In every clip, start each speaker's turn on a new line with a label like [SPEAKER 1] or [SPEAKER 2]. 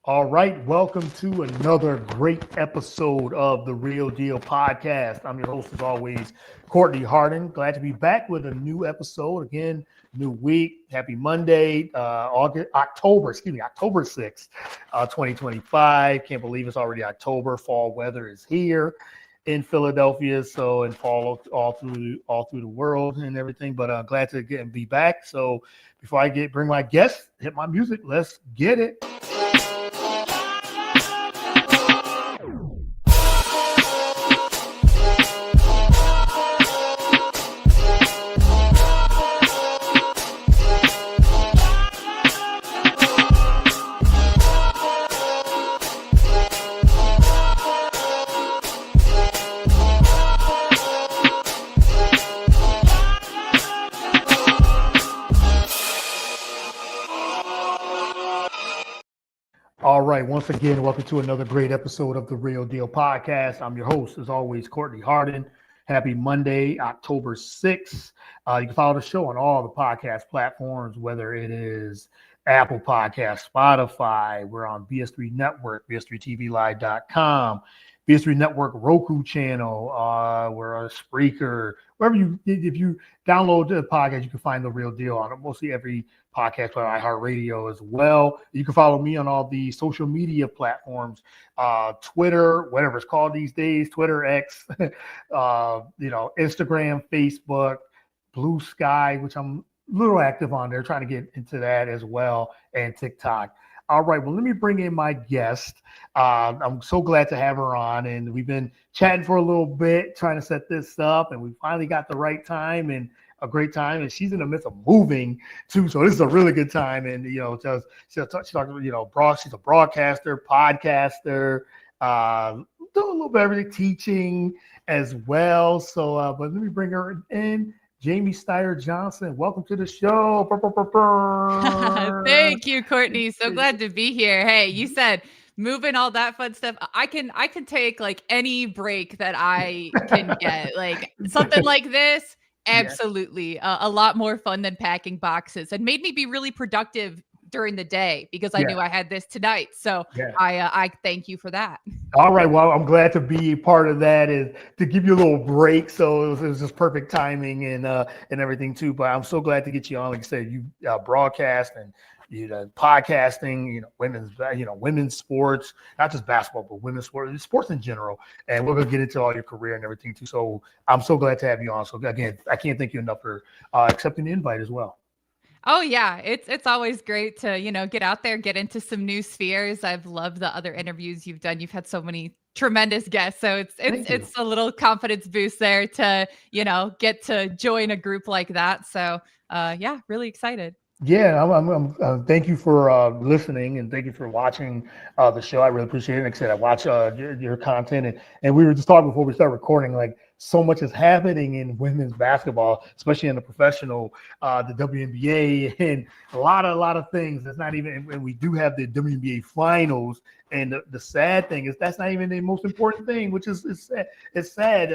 [SPEAKER 1] All right, welcome to another great episode of the Real Deal Podcast. I'm your host, as always, Courtney Harden. Glad to be back with a new episode. Again, new week. Happy Monday, October 6th, 2025. Can't believe it's already October. Fall weather is here in Philadelphia, so and fall all through the world and everything. But glad to get and be back. So before I bring my guest, hit my music. Let's get it. All right. Once again, welcome to another great episode of the Real Deal Podcast. I'm your host, as always, Courtney Harden. Happy Monday, October 6th. You can follow the show on all the podcast platforms, whether it is Apple Podcast, Spotify. We're on BS3 Network, BS3TVLive.com, BS3 Network Roku channel. We're on Spreaker. If you download the podcast, you can find the Real Deal on mostly every podcast on iHeartRadio as well. You can follow me on all the social media platforms, Twitter, whatever it's called these days, Twitter, X, Instagram, Facebook, Blue Sky, which I'm a little active on there, trying to get into that as well, and TikTok. All right, well, let me bring in my guest. I'm so glad to have her on, and we've been chatting for a little bit, trying to set this up, and we finally got the right time and a great time. And she's in the midst of moving too, so this is a really good time. And she talks about she's a broadcaster, podcaster, do a little bit of everything, teaching as well. So, but let me bring her in. Jamie Steyer Johnson, welcome to the show.
[SPEAKER 2] Thank you, Courtney. So glad to be here. Hey, you said moving, all that fun stuff. I can take like any break that I can get. Like something like this, absolutely. A lot more fun than packing boxes, and made me be really productive during the day because I knew I had this tonight. So I thank you for that.
[SPEAKER 1] All right. Well, I'm glad to be part of that, is to give you a little break. So it was just perfect timing and everything too. But I'm so glad to get you on. Like I said, you broadcast and podcasting, women's sports, not just basketball, but women's sports in general. And we're going to get into all your career and everything too. So I'm so glad to have you on. So again, I can't thank you enough for accepting the invite as well.
[SPEAKER 2] Oh yeah, it's always great to, get out there, get into some new spheres. I've loved the other interviews you've done. You've had so many tremendous guests. So it's a little confidence boost there to, get to join a group like that. So yeah, really excited.
[SPEAKER 1] Yeah, thank you for listening, and thank you for watching the show. I really appreciate it. Like I said, I watch your content, and we were just talking before we started recording, like so much is happening in women's basketball, especially in the professional, the WNBA, and a lot of things. That's not even, and we do have the WNBA finals. And the sad thing is that's not even the most important thing, which is it's sad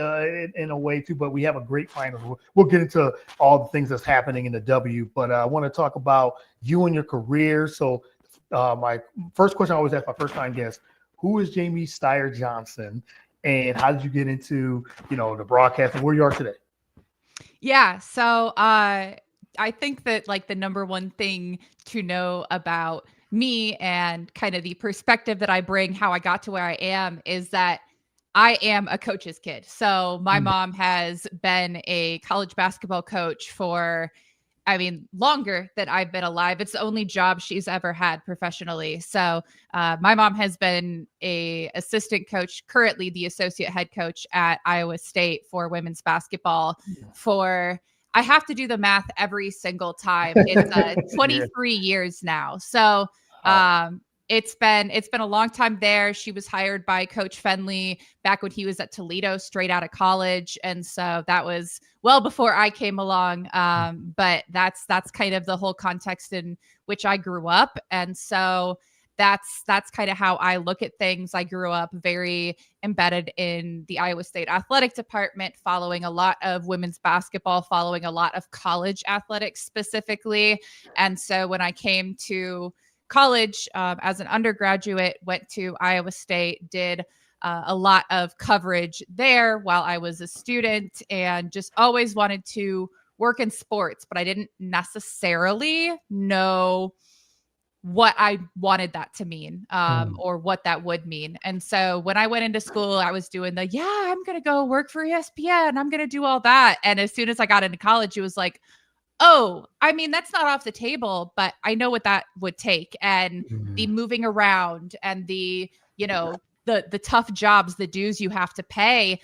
[SPEAKER 1] in a way too. But we have a great finals. We'll get into all the things that's happening in the W. But I want to talk about you and your career. So my first question I always ask my first time guest: who is Jamie Steyer Johnson, and how did you get into the broadcast and where you are today?
[SPEAKER 2] Yeah. So I think that like the number one thing to know about me and kind of the perspective that I bring, how I got to where I am, is that I am a coach's kid. So my mom has been a college basketball coach for, longer than I've been alive. It's the only job she's ever had professionally. So my mom has been a assistant coach, currently the associate head coach at Iowa State for women's basketball for, I have to do the math every single time. It's 23 years now. So it's been a long time there. She was hired by Coach Fenley back when he was at Toledo, straight out of college, and so that was well before I came along. But that's kind of the whole context in which I grew up, and so that's kind of how I look at things. I grew up very embedded in the Iowa State athletic department, following a lot of women's basketball, following a lot of college athletics specifically, and so when I came to college, as an undergraduate, went to Iowa State, did a lot of coverage there while I was a student, and just always wanted to work in sports, but I didn't necessarily know what I wanted that to mean, or what that would mean. And so when I went into school, I was doing I'm going to go work for ESPN. I'm going to do all that. And as soon as I got into college, it was like, oh, I mean, that's not off the table, but I know what that would take. And the moving around and the tough jobs, the dues you have to pay.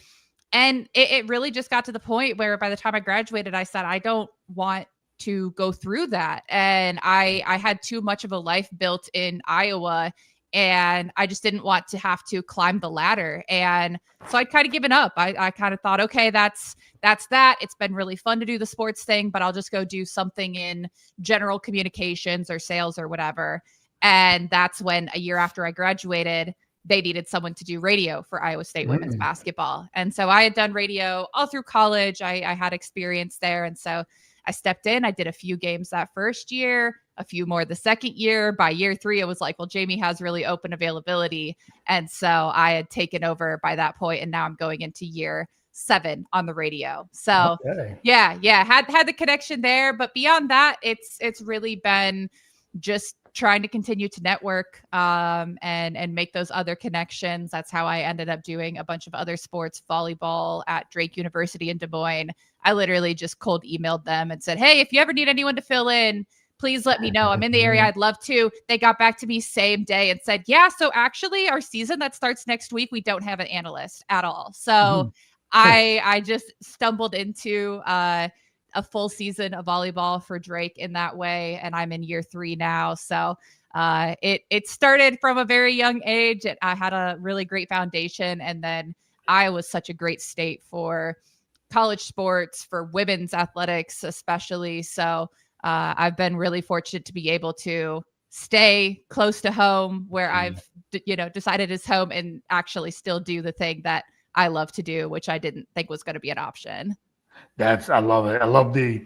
[SPEAKER 2] And it really just got to the point where by the time I graduated, I said, I don't want to go through that. And I had too much of a life built in Iowa, and I just didn't want to have to climb the ladder. And so I'd kind of given up. I kind of thought, okay, that's that. It's been really fun to do the sports thing, but I'll just go do something in general communications or sales or whatever. And that's when a year after I graduated, they needed someone to do radio for Iowa State women's basketball. And so I had done radio all through college. I had experience there. And so I stepped in. I did a few games that first year, a few more the second year. By year 3, it was like, well, Jamie has really open availability. And so I had taken over by that point, and now I'm going into year 7 on the radio. So yeah, had the connection there. But beyond that, it's really been just trying to continue to network, and make those other connections. That's how I ended up doing a bunch of other sports, volleyball at Drake University in Des Moines. I literally just cold emailed them and said, hey, if you ever need anyone to fill in, please let me know. I'm in the area. I'd love to. They got back to me same day and said, yeah, so actually our season that starts next week, we don't have an analyst at all. So I just stumbled into a full season of volleyball for Drake in that way. And I'm in year 3 now. So it started from a very young age. I had a really great foundation. And then Iowa was such a great state for college sports, for women's athletics, especially. So I've been really fortunate to be able to stay close to home, where I've, decided is home, and actually still do the thing that I love to do, which I didn't think was going to be an option.
[SPEAKER 1] I love it. I love the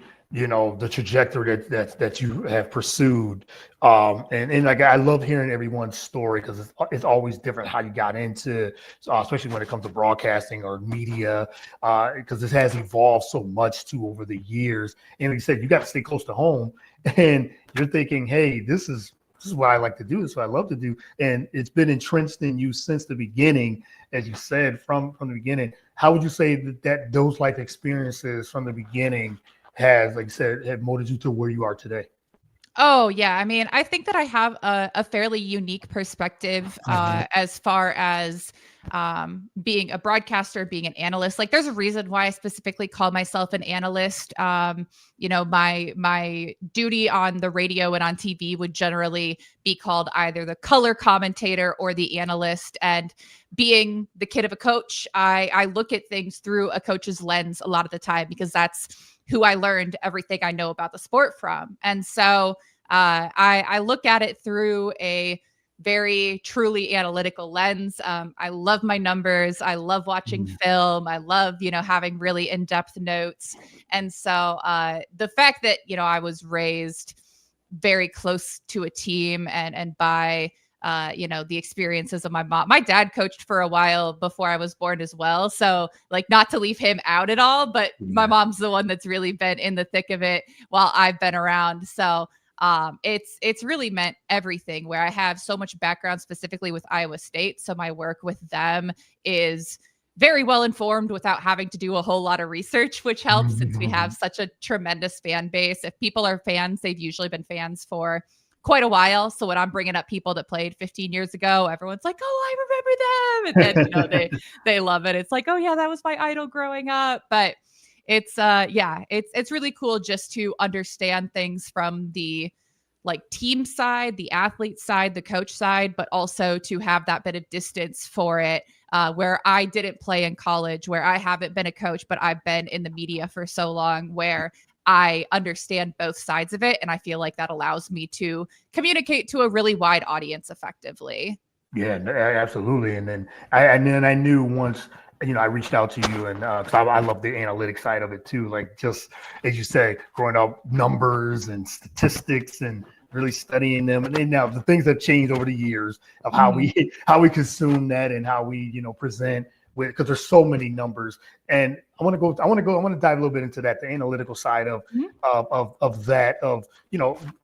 [SPEAKER 1] trajectory that you have pursued. And like, I love hearing everyone's story, because it's always different how you got into, especially when it comes to broadcasting or media, because this has evolved so much too over the years. And like you said, you got to stay close to home, and you're thinking, hey, this is what I like to do. This is what I love to do. And it's been entrenched in you since the beginning, as you said, from the beginning. How would you say that those life experiences from the beginning has, like you said, have molded you to where you are today?
[SPEAKER 2] Oh, yeah. I mean, I think that I have a fairly unique perspective as far as being a broadcaster, being an analyst. Like, there's a reason why I specifically call myself an analyst. My duty on the radio and on TV would generally be called either the color commentator or the analyst. And being the kid of a coach, I look at things through a coach's lens a lot of the time, because that's who I learned everything I know about the sport from. And so I look at it through a very truly analytical lens. I love my numbers. I love watching film. I love, having really in-depth notes. And so the fact that, I was raised very close to a team and by the experiences of my mom. My dad coached for a while before I was born as well. So, like, not to leave him out at all, but my mom's the one that's really been in the thick of it while I've been around. So it's really meant everything, where I have so much background specifically with Iowa State. So my work with them is very well informed without having to do a whole lot of research, which helps since we have such a tremendous fan base. If people are fans, they've usually been fans for quite a while. So when I'm bringing up people that played 15 years ago, everyone's like, oh, I remember them. And then, they love it. It's like, oh yeah, that was my idol growing up. But it's it's really cool just to understand things from the team side, the athlete side, the coach side, but also to have that bit of distance for it, where I didn't play in college, where I haven't been a coach, but I've been in the media for so long, where I understand both sides of it. And I feel like that allows me to communicate to a really wide audience effectively.
[SPEAKER 1] Yeah, absolutely. And then I knew once, I reached out to you, and because I love the analytic side of it too. Like, just as you say, growing up, numbers and statistics and really studying them. And then now the things have changed over the years of how we consume that and how we, present with, because there's so many numbers. And I want to dive a little bit into that, the analytical side of that, of,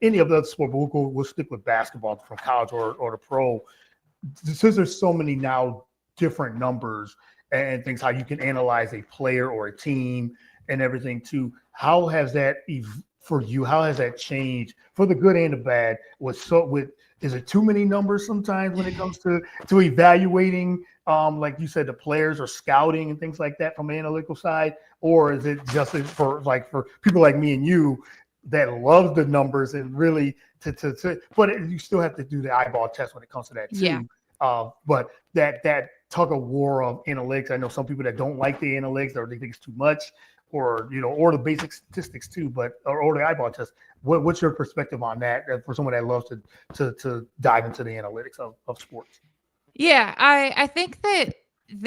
[SPEAKER 1] any of the other sport, but we'll stick with basketball from college or the pro. Since there's so many now different numbers and things, how you can analyze a player or a team and everything too. How has that for you? How has that changed for the good and the bad? Is it too many numbers sometimes when it comes to evaluating, like you said, the players or scouting and things like that from an analytical side, or is it just for people like me and you that love the numbers and really but you still have to do the eyeball test when it comes to that too. Yeah. But that tug of war of analytics, I know some people that don't like the analytics or they think it's too much, or or the basic statistics too, but or the eyeball test. What's your perspective on that for someone that loves to dive into the analytics of sports?
[SPEAKER 2] Yeah, I think that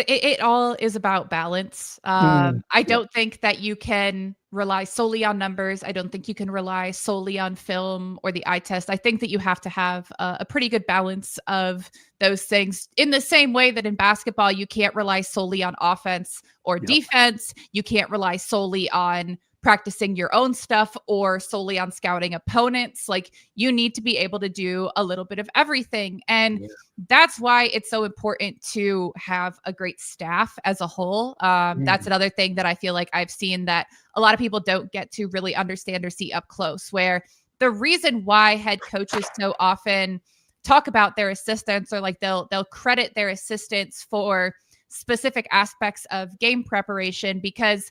[SPEAKER 2] it all is about balance. I don't think that you can rely solely on numbers. I don't think you can rely solely on film or the eye test. I think that you have to have a pretty good balance of those things, in the same way that in basketball, you can't rely solely on offense or defense. You can't rely solely on practicing your own stuff or solely on scouting opponents. Like, you need to be able to do a little bit of everything. And that's why it's so important to have a great staff as a whole. That's another thing that I feel like I've seen that a lot of people don't get to really understand or see up close, where the reason why head coaches so often talk about their assistants, or like they'll credit their assistants for specific aspects of game preparation, because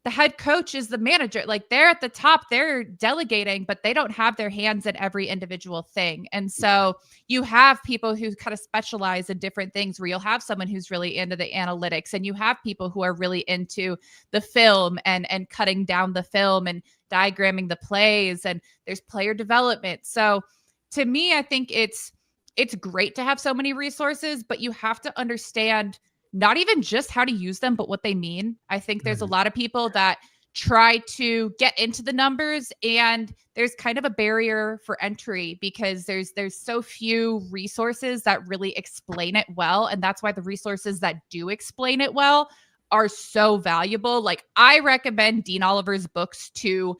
[SPEAKER 2] the head coach is the manager. Like, they're at the top, they're delegating, but they don't have their hands in every individual thing. And so you have people who kind of specialize in different things, where you'll have someone who's really into the analytics, and you have people who are really into the film and cutting down the film and diagramming the plays, and there's player development. So to me, I think it's great to have so many resources, but you have to understand not even just how to use them, but what they mean. I think there's a lot of people that try to get into the numbers, and there's kind of a barrier for entry because there's so few resources that really explain it well. And that's why the resources that do explain it well are so valuable. Like, I recommend Dean Oliver's books to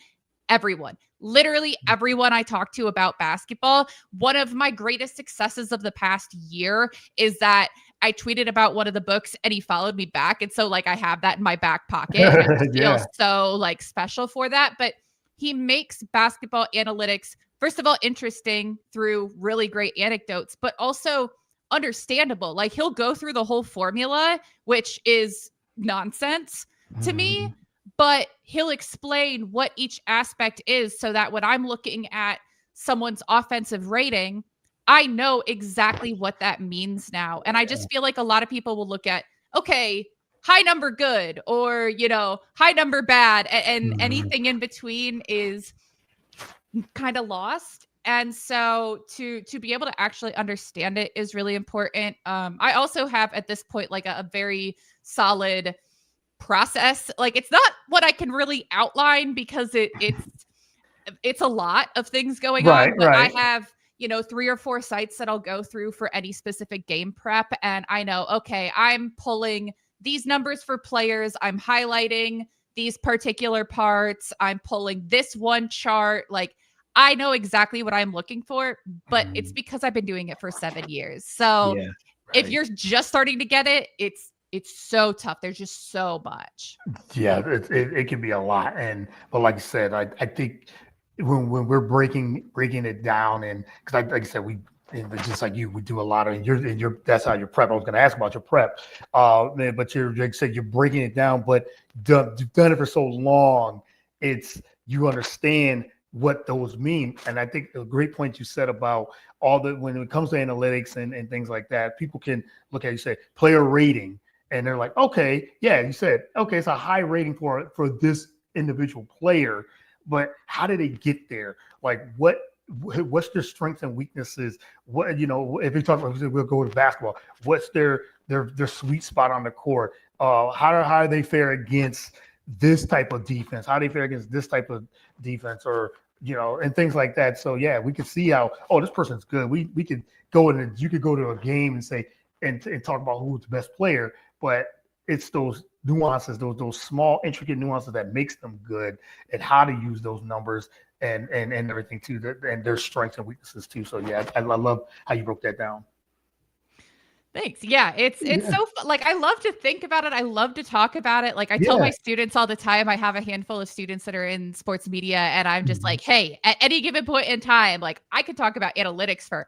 [SPEAKER 2] everyone. Literally everyone I talk to about basketball. One of my greatest successes of the past year is that I tweeted about one of the books and he followed me back. And so, like, I have that in my back pocket. And I just feel so like special for that. But he makes basketball analytics, first of all, interesting through really great anecdotes, but also understandable. Like, he'll go through the whole formula, which is nonsense to me, but he'll explain what each aspect is, so that when I'm looking at someone's offensive rating, I know exactly what that means now. And I just feel like a lot of people will look at, okay, high number good, or, high number bad, and anything in between is kind of lost. And so to be able to actually understand it is really important. I also have at this point like a very solid process. Like, it's not what I can really outline, because it's a lot of things going on, but I have 3 or 4 sites that I'll go through for any specific game prep. And I know, okay, I'm pulling these numbers for players, I'm highlighting these particular parts, I'm pulling this one chart. Like, I know exactly what I'm looking for, but it's because I've been doing it for 7 years. So if you're just starting to get it, it's so tough. There's just so much.
[SPEAKER 1] Yeah, it can be a lot. But like I said, I think when we're breaking it down, and because like I said, just like you, we do a lot of your that's how your prep. I was going to ask about your prep, but like I said, you're breaking it down. But you've done it for so long, you understand what those mean. And I think a great point you said about when it comes to analytics and things like that, people can look at, you say, player rating, and they're like, okay, yeah, you said, okay, it's a high rating for this individual player, but how did they get there? Like, what's their strengths and weaknesses? What, if we talk about, we'll go to basketball, what's their sweet spot on the court? How do they fare against this type of defense? How do they fare against this type of defense? Or and things like that. So yeah, we could see how, oh, this person's good. We could go in and you could go to a game and say and talk about who's the best player, but it's those nuances, those small intricate nuances that makes them good, and how to use those numbers and everything too, and their strengths and weaknesses too. So yeah, I love how you broke that down.
[SPEAKER 2] Thanks. Yeah, it's so like I love to think about it. I love to talk about it. Like I tell my students all the time, I have a handful of students that are in sports media, and I'm just like, hey, at any given point in time, like I could talk about analytics for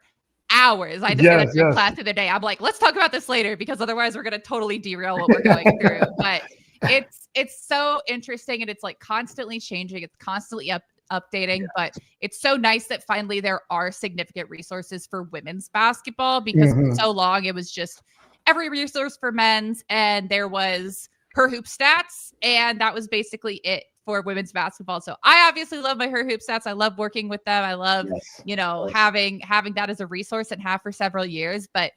[SPEAKER 2] hours. I just did a class the other day. I'm like, let's talk about this later because otherwise we're going to totally derail what we're going through. But it's so interesting, and it's like constantly changing. It's constantly updating, but it's so nice that finally there are significant resources for women's basketball, because for so long it was just every resource for men's, and there was Her Hoop Stats, and that was basically it for women's basketball. So I obviously love my Her Hoop Stats. I love working with them. I love having that as a resource, and have for several years. But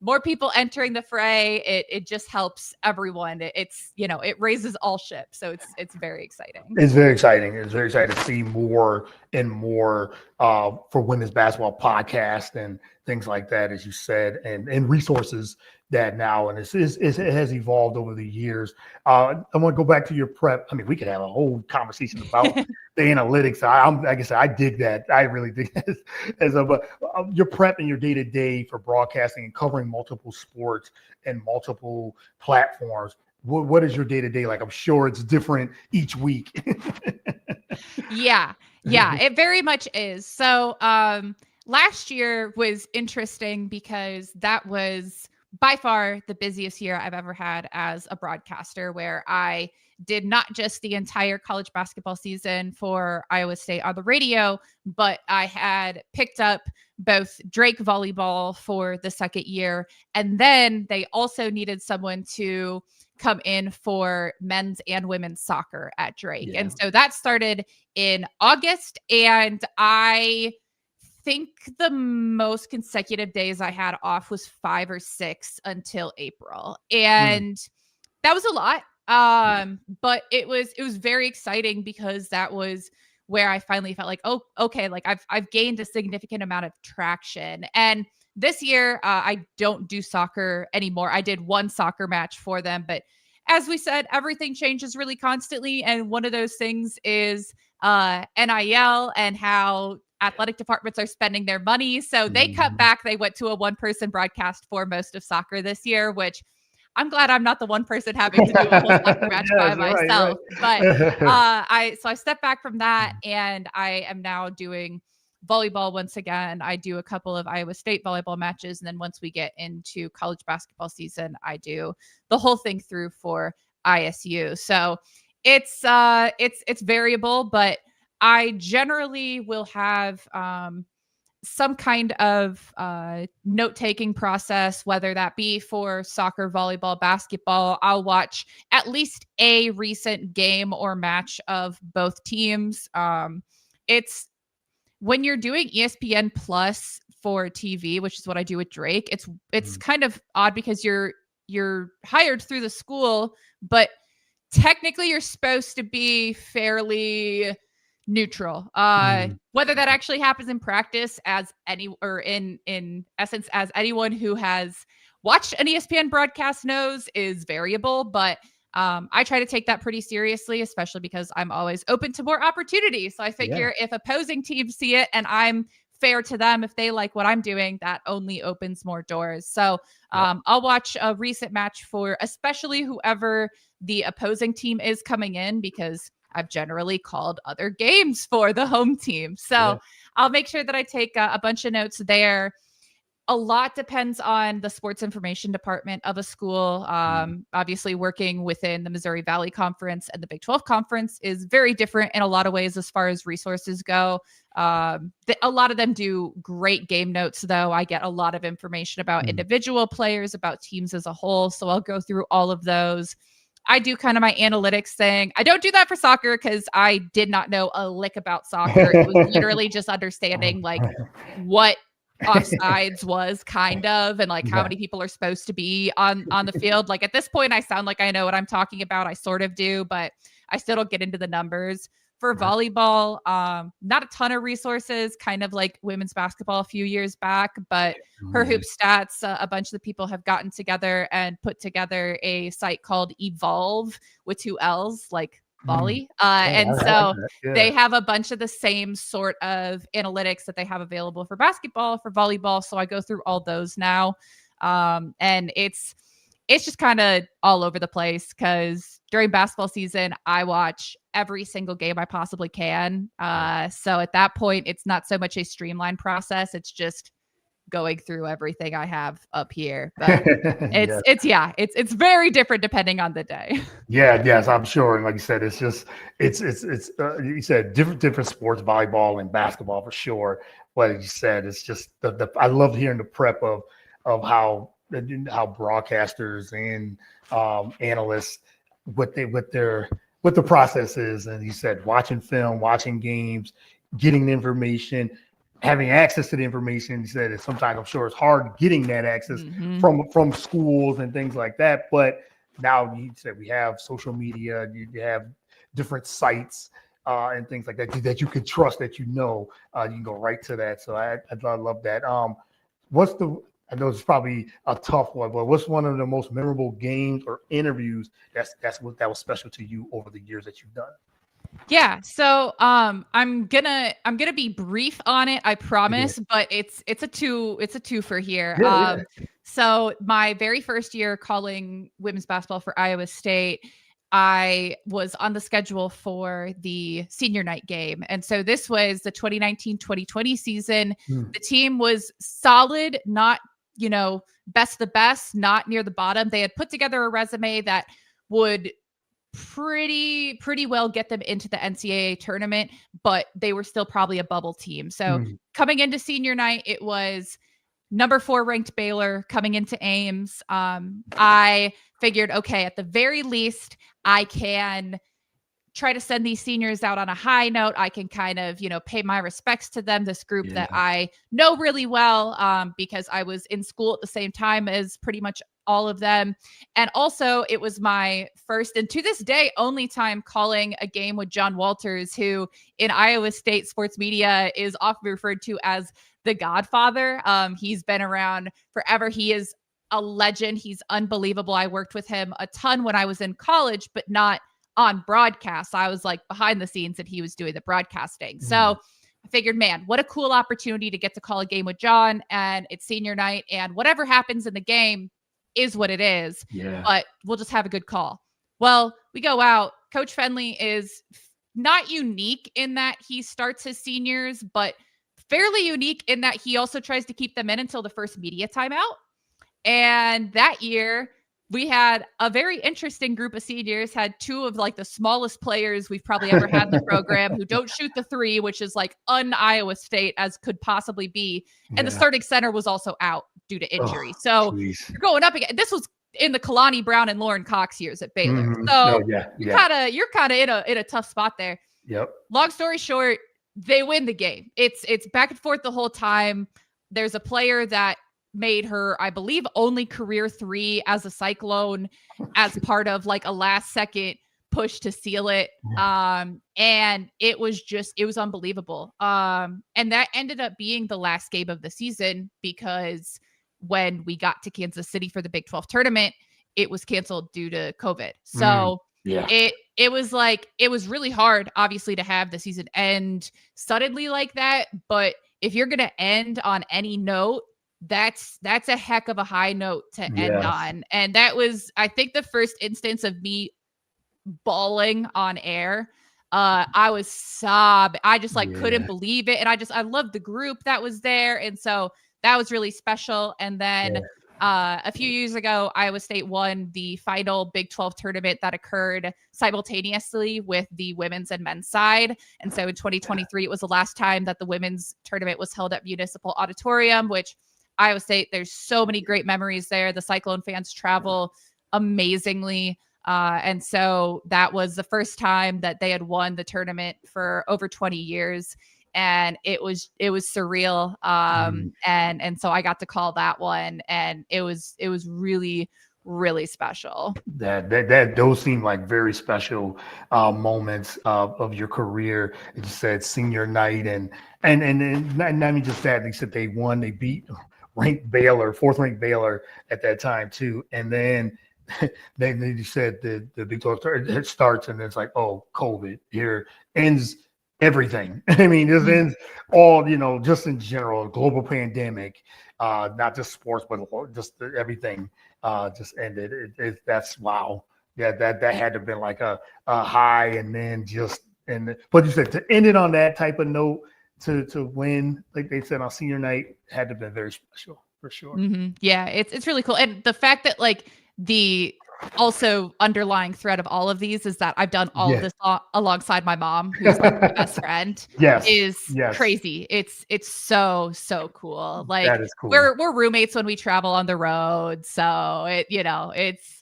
[SPEAKER 2] more people entering the fray, it just helps everyone. It's it raises all ships. So it's very exciting.
[SPEAKER 1] It's very exciting. It's very exciting to see more and more for women's basketball podcasts and things like that, as you said, and resources that now, and it has evolved over the years. I want to go back to your prep. I mean, we could have a whole conversation about the analytics. Like I said, I dig that. I really dig that. But your prep and your day-to-day for broadcasting and covering multiple sports and multiple platforms. What is your day-to-day like? I'm sure it's different each week.
[SPEAKER 2] Yeah, it very much is. So last year was interesting because that was by far the busiest year I've ever had as a broadcaster, where I did not just the entire college basketball season for Iowa State on the radio, but I had picked up both Drake volleyball for the second year. And then they also needed someone to come in for men's and women's soccer at Drake. Yeah. And so that started in August, and I think the most consecutive days I had off was 5 or 6 until April. And that was a lot. But it was very exciting because that was where I finally felt like, oh, okay, like I've gained a significant amount of traction. And this year, I don't do soccer anymore. I did one soccer match for them, but as we said, everything changes really constantly. And one of those things is NIL and how athletic departments are spending their money. So they cut back. They went to a one-person broadcast for most of soccer this year, which I'm glad I'm not the one person having to do a whole soccer match by myself. Right. But I stepped back from that, and I am now doing volleyball once again. I do a couple of Iowa State volleyball matches, and then once we get into college basketball season, I do the whole thing through for ISU. So it's variable, but I generally will have some kind of note-taking process, whether that be for soccer, volleyball, basketball. I'll watch at least a recent game or match of both teams. It's when you're doing ESPN Plus for TV, which is what I do with Drake, it's kind of odd because you're hired through the school, but technically you're supposed to be fairly neutral. Whether that actually happens in practice in essence, as anyone who has watched an ESPN broadcast knows, is variable, but I try to take that pretty seriously, especially because I'm always open to more opportunities. So I figure if opposing teams see it and I'm fair to them, if they like what I'm doing, that only opens more doors. So I'll watch a recent match for especially whoever the opposing team is coming in, because I've generally called other games for the home team. So I'll make sure that I take a bunch of notes there. A lot depends on the sports information department of a school. Obviously, working within the Missouri Valley Conference and the Big 12 Conference is very different in a lot of ways as far as resources go. A lot of them do great game notes, though. I get a lot of information about individual players, about teams as a whole. So I'll go through all of those. I do kind of my analytics thing. I don't do that for soccer because I did not know a lick about soccer. It was literally just understanding like what offsides was kind of, and like how many people are supposed to be on the field. Like at this point, I sound like I know what I'm talking about. I sort of do, but I still don't get into the numbers. for volleyball, not a ton of resources, kind of like women's basketball a few years back, but her hoop stats, a bunch of the people have gotten together and put together a site called Evolve with 2 L's, like volley. And so they have a bunch of the same sort of analytics that they have available for basketball, for volleyball. So I go through all those now. And it's just kind of all over the place because during basketball season, I watch every single game I possibly can. So at that point, it's not so much a streamlined process. It's just going through everything I have up here. But it's very different depending on the day.
[SPEAKER 1] Yes, I'm sure. And like you said, it's just you said different sports, volleyball and basketball for sure. What you said, it's just I love hearing the prep of how broadcasters and analysts what the process is. And you said watching film, watching games, getting the information, having access to the information. You said that sometimes I'm sure it's hard getting that access from schools and things like that. But now you said we have social media, you have different sites and things like that you can trust, that you can go right to that. So I love that. I know it's probably a tough one, but what's one of the most memorable games or interviews that was special to you over the years that you've done?
[SPEAKER 2] Yeah. So I'm gonna be brief on it, I promise, but it's a twofer here. So my very first year calling women's basketball for Iowa State, I was on the schedule for the senior night game. And so this was the 2019-2020 season. The team was solid, not, best of the best, not near the bottom. They had put together a resume that would pretty well get them into the NCAA tournament, but they were still probably a bubble team. So coming into senior night, it was number 4 ranked Baylor coming into Ames. I figured, okay, at the very least, I can try to send these seniors out on a high note. I can kind of, pay my respects to them, this group that I know really well, because I was in school at the same time as pretty much all of them. And also it was my first, and to this day, only time calling a game with John Walters, who in Iowa State sports media is often referred to as the Godfather. He's been around forever. He is a legend. He's unbelievable. I worked with him a ton when I was in college, but not on broadcast. I was like behind the scenes and he was doing the broadcasting. So I figured, man, what a cool opportunity to get to call a game with John, and it's senior night, and whatever happens in the game is what it is, but we'll just have a good call. Well, we go out. Coach Fenley is not unique in that he starts his seniors, but fairly unique in that he also tries to keep them in until the first media timeout. And that year, we had a very interesting group of seniors, had 2 of like the smallest players we've probably ever had in the program who don't shoot the 3, which is like un-Iowa State as could possibly be. And the starting center was also out due to injury. So you're going up again. This was in the Kalani Brown and Lauren Cox years at Baylor. So you're kind of in a tough spot there. Long story short, they win the game. It's back and forth the whole time. There's a player that made her, I believe, only career 3 as a Cyclone as part of like a last second push to seal it. And it was unbelievable. And that ended up being the last game of the season, because when we got to Kansas City for the Big 12 tournament, it was canceled due to COVID. So it was really hard, obviously, to have the season end suddenly like that. But if you're going to end on any note, that's a heck of a high note to end on. And that was, I think, the first instance of me bawling on air. I was sobbing. I just couldn't believe it. And I loved the group that was there. And so that was really special. And then a few years ago, Iowa State won the final Big 12 tournament that occurred simultaneously with the women's and men's side. And so in 2023, it was the last time that the women's tournament was held at Municipal Auditorium, which Iowa State, there's so many great memories there. The Cyclone fans travel amazingly. And so that was the first time that they had won the tournament for over 20 years. And it was surreal. And so I got to call that one, and it was really, really special.
[SPEAKER 1] That those seem like very special moments of your career. You said senior night, and not even just that. They said they won. They beat ranked Baylor, fourth ranked Baylor at that time too. And then then you said the Big 12 it starts, and it's like, oh, COVID here ends everything. I mean, this
[SPEAKER 2] Mhm.
[SPEAKER 1] ends all, just in general, global pandemic, not just sports, but just everything just ended. That's wow. Yeah, that had to have been like a high, and then but you said to end it on that type of note, to win, like they said on senior night, had to have been very special for sure.
[SPEAKER 2] Yeah, it's really cool. And the fact that like the also underlying thread of all of these is that I've done all of
[SPEAKER 1] Yeah.
[SPEAKER 2] this alongside my mom, who's like my best friend,
[SPEAKER 1] Yes.
[SPEAKER 2] is
[SPEAKER 1] Yes.
[SPEAKER 2] crazy. It's so cool. Like
[SPEAKER 1] That is cool.
[SPEAKER 2] we're roommates when we travel on the road. So it's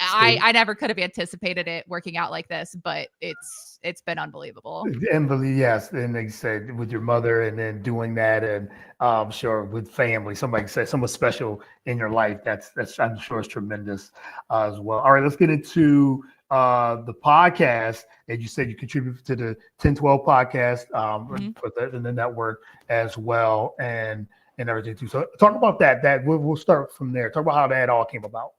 [SPEAKER 1] See,
[SPEAKER 2] I never could have anticipated it working out like this, but it's been unbelievable.
[SPEAKER 1] Emily, yes, and they said with your mother, and then doing that, and sure with family, somebody said someone special in your life. That's I'm sure is tremendous as well. All right, let's get into the podcast. As you said, you contribute to the 1012 podcast
[SPEAKER 2] Mhm.
[SPEAKER 1] for in the network as well, and everything too. So talk about that. We'll start from there. Talk about how that all came about.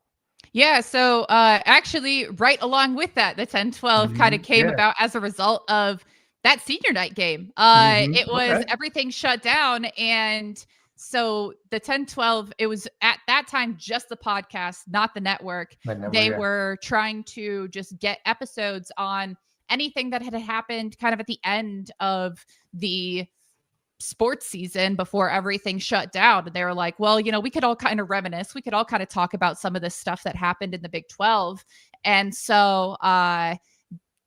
[SPEAKER 2] Yeah, so actually, right along with that, the 10-12 kind of came
[SPEAKER 1] Yeah.
[SPEAKER 2] about as a result of that senior night game. It was
[SPEAKER 1] Okay.
[SPEAKER 2] everything shut down. And so the 10-12, it was at that time just the podcast, not the network.
[SPEAKER 1] I never.
[SPEAKER 2] They
[SPEAKER 1] Yeah.
[SPEAKER 2] were trying to just get episodes on anything that had happened kind of at the end of the sports season before everything shut down. And they were like, well, we could all kind of reminisce. We could all kind of talk about some of this stuff that happened in the Big 12. And so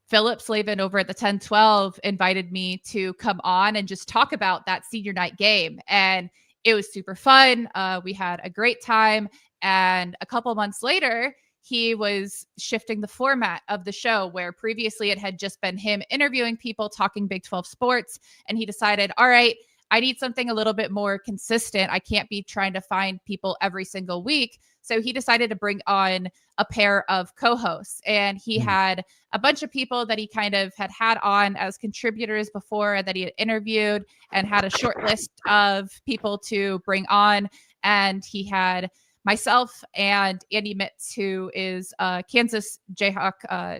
[SPEAKER 2] Philip Slavin over at the 10-12 invited me to come on and just talk about that senior night game. And it was super fun. We had a great time. And a couple months later, he was shifting the format of the show, where previously it had just been him interviewing people, talking Big 12 sports. And he decided, all right, I need something a little bit more consistent. I can't be trying to find people every single week. So he decided to bring on a pair of co-hosts, and he had a bunch of people that he kind of had on as contributors before that he had interviewed, and had a short list of people to bring on. And he had myself and Andy Mitz, who is a Kansas Jayhawk,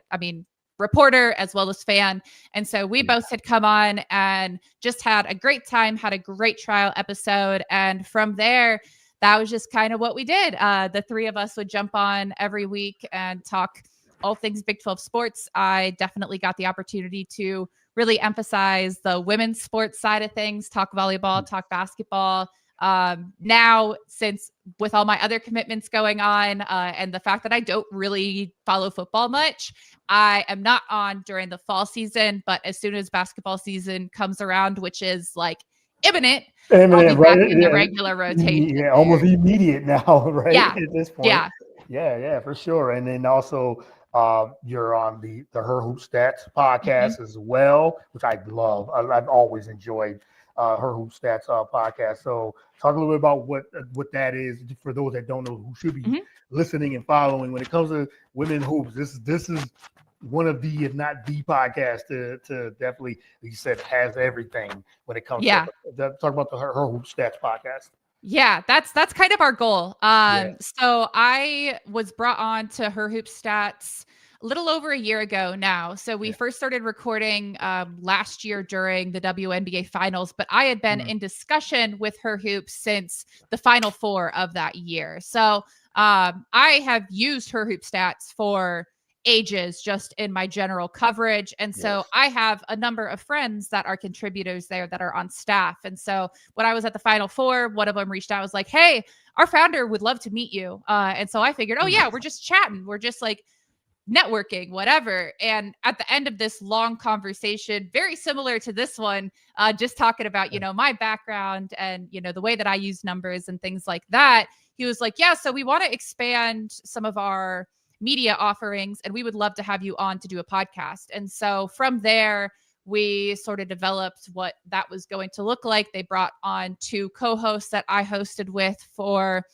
[SPEAKER 2] reporter as well as fan. And so we both had come on and just had a great time, had a great trial episode. And from there, that was just kind of what we did. The three of us would jump on every week and talk all things Big 12 sports. I definitely got the opportunity to really emphasize the women's sports side of things, talk volleyball, talk basketball. Now, since with all my other commitments going on, and the fact that I don't really follow football much, I am not on during the fall season. But as soon as basketball season comes around, which is like imminent, I'll be
[SPEAKER 1] Eminem,
[SPEAKER 2] back
[SPEAKER 1] right?
[SPEAKER 2] in the regular rotation
[SPEAKER 1] Yeah,
[SPEAKER 2] there.
[SPEAKER 1] almost immediate now, right?
[SPEAKER 2] Yeah.
[SPEAKER 1] At this point.
[SPEAKER 2] Yeah.
[SPEAKER 1] Yeah, for sure. And then also you're on the Her Hoop Stats
[SPEAKER 2] Mhm.
[SPEAKER 1] podcast as well, which I love. I've always enjoyed Her Hoop Stats podcast. So talk a little bit about what that is for those that don't know, who should be
[SPEAKER 2] Mhm.
[SPEAKER 1] listening and following. When it comes to women hoops, this is one of the, if not the podcast to definitely, like you said, has everything when it comes to
[SPEAKER 2] Yeah.
[SPEAKER 1] talk about the Her Hoop Stats podcast.
[SPEAKER 2] Yeah, that's kind of our goal.
[SPEAKER 1] Yeah.
[SPEAKER 2] So I was brought on to Her Hoop Stats a little over a year ago now. So we
[SPEAKER 1] Yeah.
[SPEAKER 2] first started recording last year during the WNBA finals, but I had been in discussion with Her Hoops since the Final Four of that year. So I have used Her Hoop Stats for ages just in my general coverage. And so
[SPEAKER 1] Yes.
[SPEAKER 2] I have a number of friends that are contributors there that are on staff. And so when I was at the Final Four, one of them reached out, was like, hey, our founder would love to meet you. And so I figured, oh yeah, we're just chatting. We're just like networking, whatever. And at the end of this long conversation, very similar to this one, just talking about, my background and, the way that I use numbers and things like that, he was like, yeah, so we want to expand some of our media offerings, and we would love to have you on to do a podcast. And so from there, we sort of developed what that was going to look like. They brought on two co-hosts that I hosted with for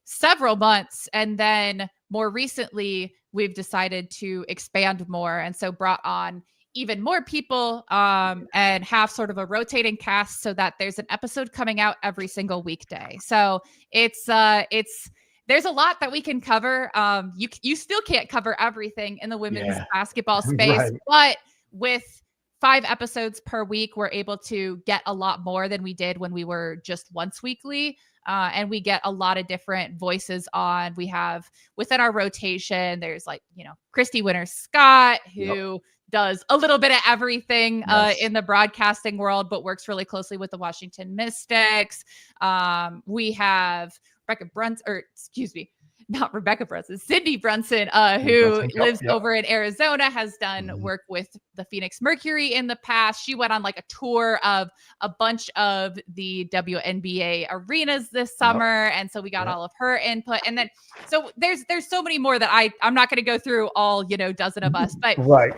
[SPEAKER 2] several months. And then more recently, we've decided to expand more. And so brought on even more people and have sort of a rotating cast so that there's an episode coming out every single weekday. So it's there's a lot that we can cover. You still can't cover everything in the women's basketball space,
[SPEAKER 1] Right.
[SPEAKER 2] but with 5 episodes per week, we're able to get a lot more than we did when we were just once weekly. And we get a lot of different voices on. We have within our rotation, there's like, Christy Winters Scott, who does a little bit of everything in the broadcasting world, but works really closely with the Washington Mystics. We have Sydney Brunson, who lives over in Arizona, has done work with the Phoenix Mercury in the past. She went on like a tour of a bunch of the WNBA arenas this summer. And so we got all of her input. And then, so there's so many more that I'm not going to go through all, dozen of us, but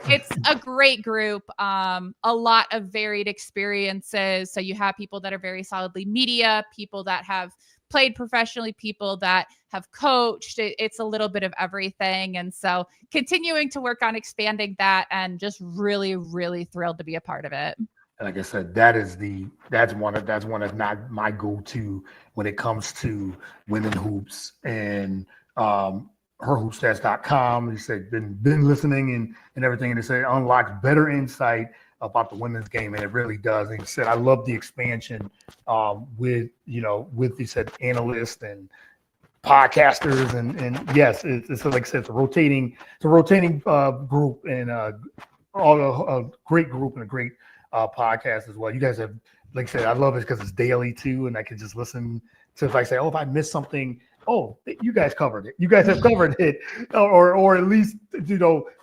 [SPEAKER 2] it's a great group. A lot of varied experiences. So you have people that are very solidly media, people that have played professionally, people that have coached. It's a little bit of everything. And so continuing to work on expanding that, and just really, really thrilled to be a part of it.
[SPEAKER 1] Like I said, that's one of not my go-to when it comes to women hoops, and herhoopstats.com. He said been listening and everything, and they said it unlocks better insight about the women's game, and it really does. And he said, I love the expansion with he said analysts and podcasters, and yes, it's like I said, it's a rotating group, and a great group and a great podcast as well. You guys have, like I said, I love it because it's daily too, and I can just listen to, if I say, if I missed something, you guys covered it. You guys have covered it, or at least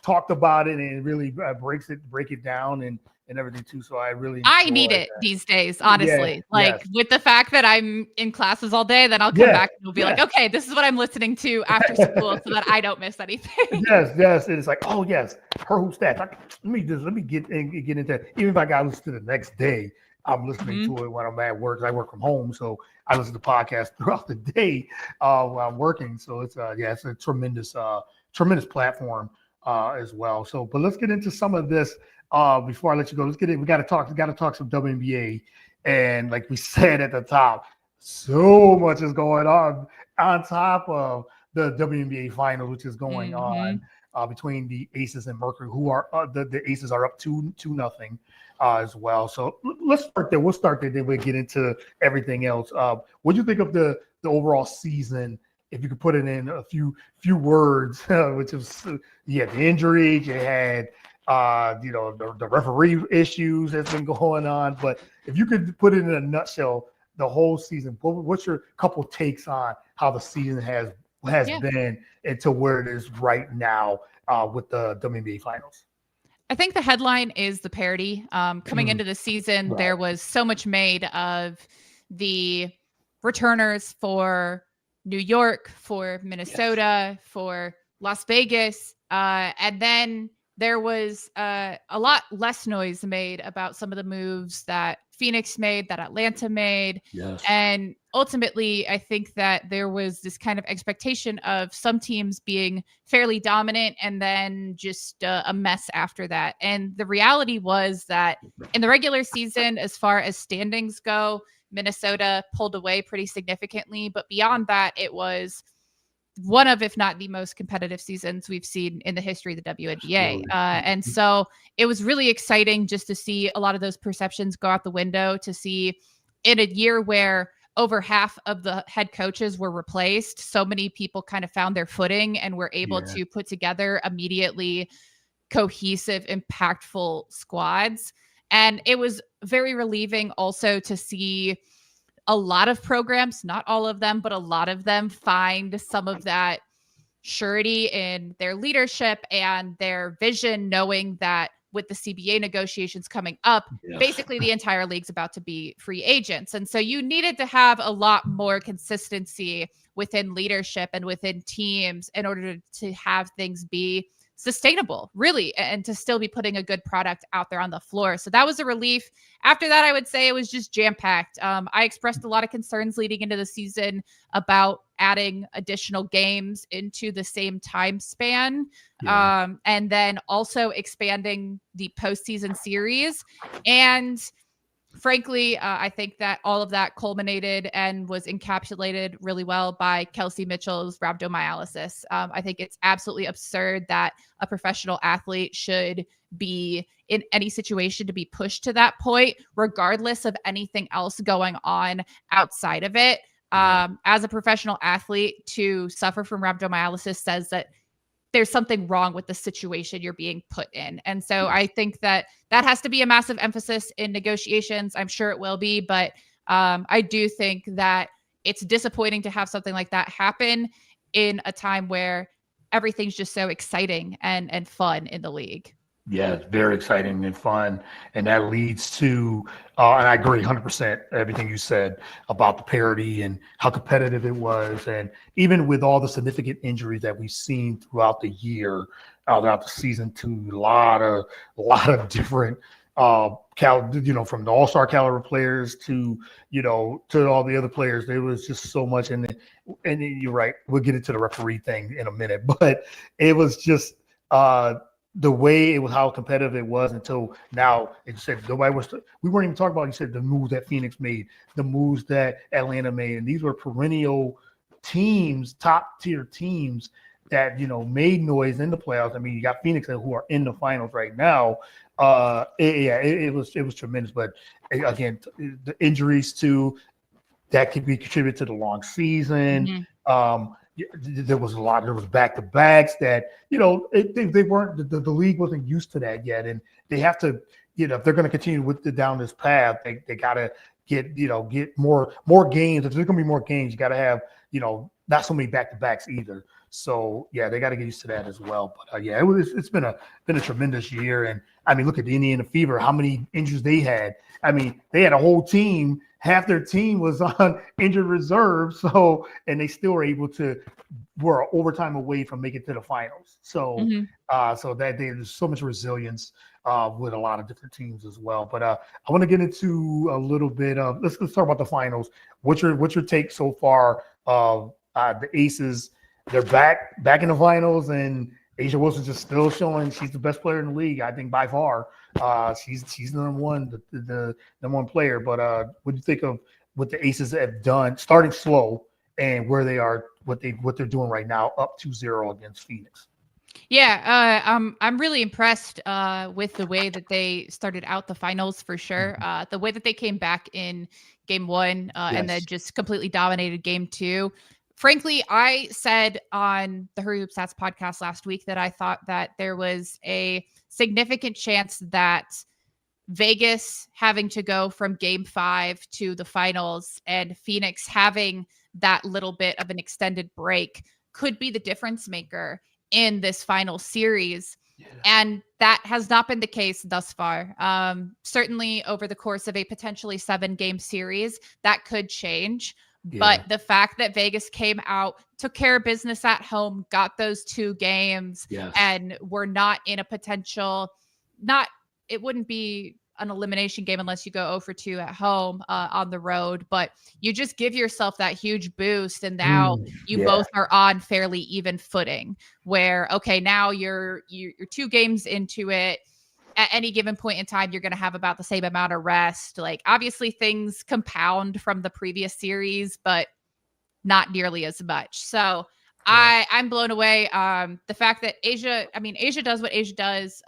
[SPEAKER 1] talked about it, and it really break it down and everything too. So I need
[SPEAKER 2] it these days, honestly. With the fact that I'm in classes all day, then I'll come back and we'll be like, okay, this is what I'm listening to after school, so that I don't miss anything.
[SPEAKER 1] Yes, and it's like, her hoop stats. Let me get into it. Even if I got to listen to the next day, I'm listening to it when I'm at work. I work from home, so I listen to podcasts throughout the day while I'm working. So it's it's a tremendous platform as well. So, but let's get into some of this before I let you go. Let's get it. We got to talk some WNBA, and like we said at the top, so much is going on top of the WNBA finals, which is going on between the Aces and Mercury, who are the Aces are up 2-0 as well. So let's start there. We'll start there, then we'll get into everything else. What do you think of the overall season? If you could put it in a few words, which is the injuries, you had the referee issues that's been going on, but if you could put it in a nutshell, the whole season, what's your couple takes on how the season has been and to where it is right now with the WNBA finals?
[SPEAKER 2] I think the headline is the parity. Coming into the season, there was so much made of the returners for New York, for Minnesota, for Las Vegas. And then there was a lot less noise made about some of the moves that Phoenix made, that Atlanta made.
[SPEAKER 1] Yes.
[SPEAKER 2] And ultimately, I think that there was this kind of expectation of some teams being fairly dominant and then just a mess after that. And the reality was that in the regular season, as far as standings go, Minnesota pulled away pretty significantly. But beyond that, it was one of, if not the most competitive seasons we've seen in the history of the WNBA. And so it was really exciting just to see a lot of those perceptions go out the window, to see in a year where over half of the head coaches were replaced, so many people kind of found their footing and were able to put together immediately cohesive, impactful squads. And it was very relieving also to see a lot of programs, not all of them, but a lot of them find some of that surety in their leadership and their vision, knowing that with the CBA negotiations coming up, basically the entire league's about to be free agents. And so you needed to have a lot more consistency within leadership and within teams in order to have things be sustainable, really, and to still be putting a good product out there on the floor. So that was a relief. After that, I would say it was just jam-packed. I expressed a lot of concerns leading into the season about adding additional games into the same time span. And then also expanding the postseason series. And frankly, I think that all of that culminated and was encapsulated really well by Kelsey Mitchell's rhabdomyolysis. I think it's absolutely absurd that a professional athlete should be in any situation to be pushed to that point, regardless of anything else going on outside of it. As a professional athlete, to suffer from rhabdomyolysis says that there's something wrong with the situation you're being put in. And so I think that has to be a massive emphasis in negotiations. I'm sure it will be, but I do think that it's disappointing to have something like that happen in a time where everything's just so exciting and fun in the league.
[SPEAKER 1] Yeah, it's very exciting and fun. And that leads to, and I agree 100% everything you said about the parity and how competitive it was. And even with all the significant injuries that we've seen throughout the year, throughout the season, to a lot of different, from the all-star caliber players to all the other players, there was just so much. And you're right, we'll get into the referee thing in a minute, but it was just, the way it was, how competitive it was until now. It said we weren't even talking about, you said the moves that Phoenix made, the moves that Atlanta made. And these were perennial teams, top tier teams that, made noise in the playoffs. I mean, you got Phoenix who are in the finals right now. It was tremendous. But again, the injuries too, that could be contributed to the long season. Mm-hmm. There was back-to-backs that, they weren't, the league wasn't used to that yet. And they have to, if they're going to continue down this path, they got to get more games. If there's going to be more games, you got to have, not so many back-to-backs either. So yeah, they got to get used to that as well. But it's been a tremendous year. And I mean, look at the Indiana Fever, how many injuries they had. I mean, they had a whole team. Half their team was on injured reserve. So, and they still were overtime away from making it to the finals. So, so that there's so much resilience with a lot of different teams as well. But I want to get into a little bit of, let's talk about the finals. What's your take so far of the Aces? They're back in the finals, and A'ja Wilson's just still showing she's the best player in the league, I think, by far. She's the number one, the number one player. But what do you think of what the Aces have done, starting slow, and where they are, what they're doing right now, up 2-0 against Phoenix?
[SPEAKER 2] Yeah, I'm really impressed with the way that they started out the finals, for sure. The way that they came back in game one and then just completely dominated game two. Frankly, I said on the Hurry Hoop Stats podcast last week that I thought that there was a significant chance that Vegas having to go from game 5 to the finals and Phoenix having that little bit of an extended break could be the difference maker in this final series. Yeah. And that has not been the case thus far. Certainly over the course of a potentially 7-game series, that could change. Yeah. But the fact that Vegas came out, took care of business at home, got those 2 games, and were not in a potential, it wouldn't be an elimination game unless you go 0 for 2 at home on the road, but you just give yourself that huge boost. And now you both are on fairly even footing where, okay, now you're 2 games into it. At any given point in time, you're going to have about the same amount of rest. Like, obviously things compound from the previous series, but not nearly as much. So I'm blown away. The fact that A'ja does what A'ja does.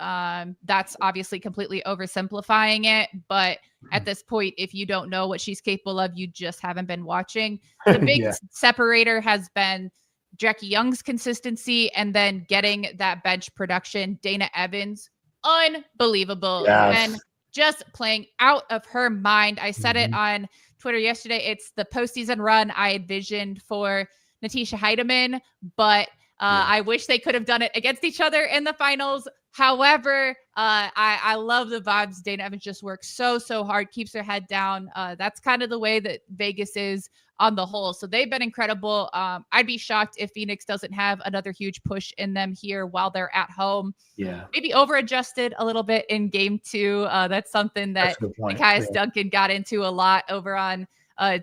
[SPEAKER 2] That's obviously completely oversimplifying it. But at this point, if you don't know what she's capable of, you just haven't been watching. The big separator has been Jackie Young's consistency and then getting that bench production. Dana Evans, unbelievable. And just playing out of her mind. I said it on Twitter yesterday. It's the postseason run I envisioned for Natisha Heidemann, but I wish they could have done it against each other in the finals. However, I love the vibes. Dana Evans just works so hard, keeps her head down. That's kind of the way that Vegas is on the whole. So they've been incredible. I'd be shocked if Phoenix doesn't have another huge push in them here while they're at home.
[SPEAKER 3] Yeah.
[SPEAKER 2] Maybe over-adjusted a little bit in game 2. That's something that Nikias Duncan got into a lot over on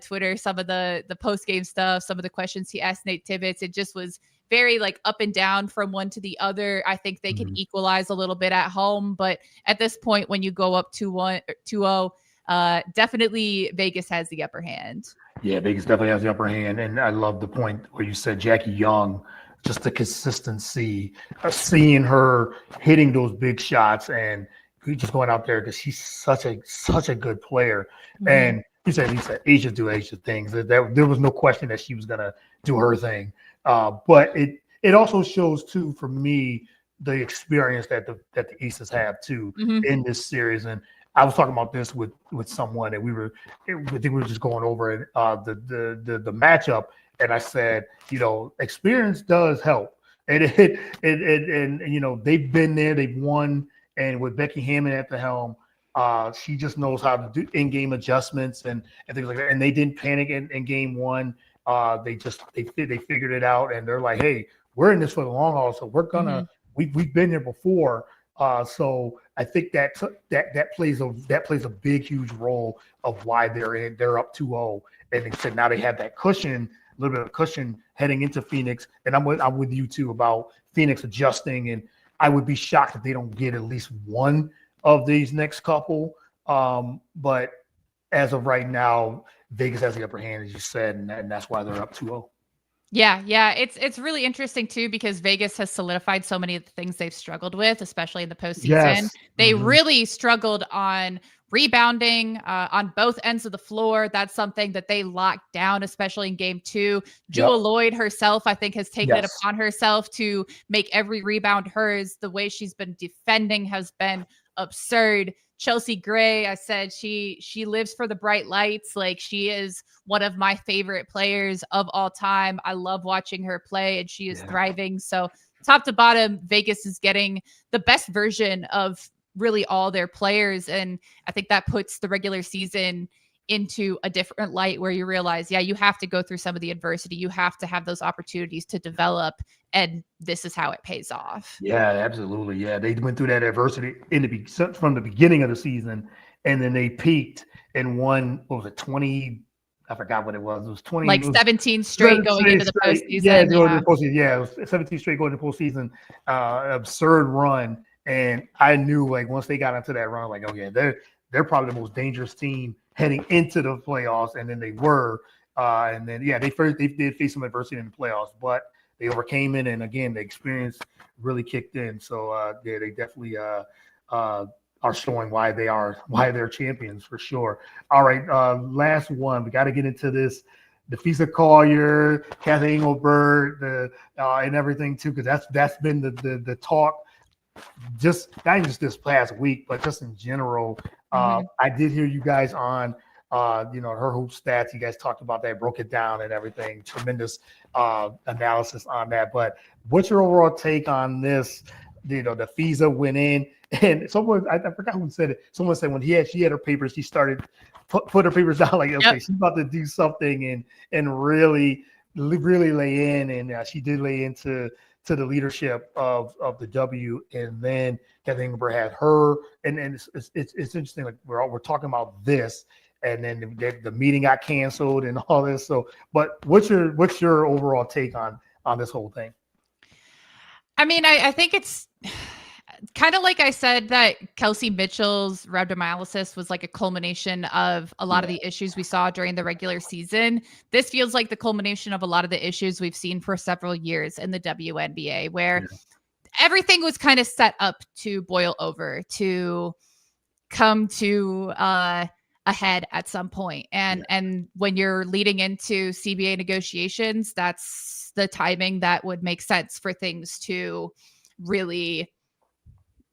[SPEAKER 2] Twitter. Some of the post-game stuff, some of the questions he asked Nate Tibbetts. It just was very like up and down from one to the other. I think they can equalize a little bit at home, but at this point, when you go up 2-1 or 2-0, definitely Vegas has the upper hand.
[SPEAKER 1] Yeah, Vegas definitely has the upper hand, and I love the point where you said Jackie Young, just the consistency of seeing her hitting those big shots, and just going out there because she's such a good player. And he said Asia do Asia things. There was no question that she was gonna do her thing. But it also shows too, for me, the experience that the Aces have too in this series. And I was talking about this with someone, and I think we were just going over it, the matchup, and I said, experience does help, and they've been there, they've won, and with Becky Hammond at the helm, she just knows how to do in-game adjustments and things like that. And they didn't panic in game 1. They figured it out, and they're like, hey, we're in this for the long haul, so we're gonna we've been there before. So I think that plays a big, huge role of why they're up 2-0, and they said now they have that cushion, a little bit of cushion heading into Phoenix. And I'm with you too about Phoenix adjusting, and I would be shocked if they don't get at least one of these next couple. But as of right now, Vegas has the upper hand, as you said, and that's why they're up 2-0.
[SPEAKER 2] Yeah. It's really interesting too, because Vegas has solidified so many of the things they've struggled with, especially in the postseason.
[SPEAKER 1] Yes.
[SPEAKER 2] They really struggled on rebounding on both ends of the floor. That's something that they locked down, especially in game 2. Jewel Lloyd herself, I think, has taken it upon herself to make every rebound hers. The way she's been defending has been absurd. Chelsea Gray, I said she lives for the bright lights. Like, she is one of my favorite players of all time. I love watching her play, and she is thriving. So top to bottom, Vegas is getting the best version of really all their players. And I think that puts the regular season into a different light, where you realize, you have to go through some of the adversity. You have to have those opportunities to develop, and this is how it pays off.
[SPEAKER 1] Yeah, absolutely. Yeah, they went through that adversity from the beginning of the season, and then they peaked and won. What was it, 20? I forgot what it was. It was 20.
[SPEAKER 2] Like 17 straight going into the postseason.
[SPEAKER 1] Yeah, going into the postseason. Yeah, it was 17 straight going into the postseason. Absurd run, and I knew, like, once they got into that run, like, okay, they're probably the most dangerous team heading into the playoffs, and then they were. And then they did face some adversity in the playoffs, but they overcame it, and again, the experience really kicked in. So they definitely are showing why they're champions for sure. All right, last one. We got to get into this. The Fisa Collier, Kathy Engelbert, and everything too, because that's been the talk. Just not even just this past week, but just in general. I did hear you guys on her hoop stats. You guys talked about that, broke it down and everything. Tremendous analysis on that. But what's your overall take on this? The FISA went in, and someone, I forgot who said it. Someone said when she had her papers, she started put her papers down, like, okay, she's about to do something and really lay in, and she did lay into the leadership of the W. And then Kathy Engelbert had her, and it's interesting. Like, we're talking about this, and then the meeting got canceled and all this. So, but what's your overall take on this whole thing?
[SPEAKER 2] I mean, I think it's kind of like I said, that Kelsey Mitchell's rhabdomyolysis was like a culmination of a lot of the issues we saw during the regular season. This feels like the culmination of a lot of the issues we've seen for several years in the WNBA, where everything was kind of set up to boil over, to come to a head at some point. And when you're leading into CBA negotiations, that's the timing that would make sense for things to really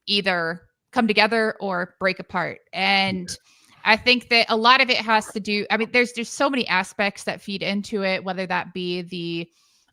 [SPEAKER 2] either come together or break apart. And I think that a lot of it has to do, I mean, there's just so many aspects that feed into it, whether that be the